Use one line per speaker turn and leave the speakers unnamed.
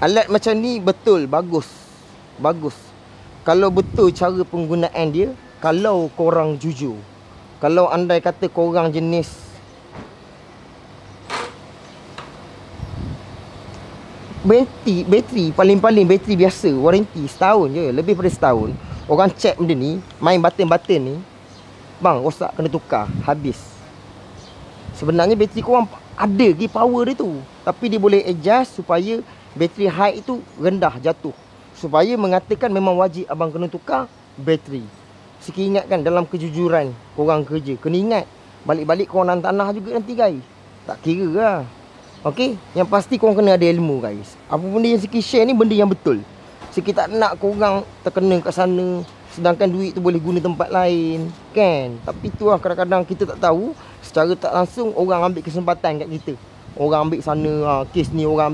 Alat macam ni betul, bagus. Bagus. Kalau betul cara penggunaan dia, kalau korang jujur. Kalau andai kata korang jenis bateri paling-paling bateri biasa, waranti setahun je, lebih pada setahun. Orang check benda ni, main button-button ni, bang, rosak kena tukar, habis. Sebenarnya bateri korang ada lagi power dia tu, tapi dia boleh adjust supaya bateri high itu rendah jatuh, supaya mengatakan memang wajib abang kena tukar bateri. Sikit ingatkan dalam kejujuran korang kerja, kena ingat balik-balik korang dalam tanah juga nanti guys. Tak kira lah. Okey, yang pasti korang kena ada ilmu guys. Apa benda yang Siki share ni benda yang betul. Siki tak nak korang terkena kat sana, sedangkan duit tu boleh guna tempat lain, kan? Tapi tu lah, kadang-kadang kita tak tahu, secara tak langsung orang ambil kesempatan kat kita. Orang ambil sana, kes ni orang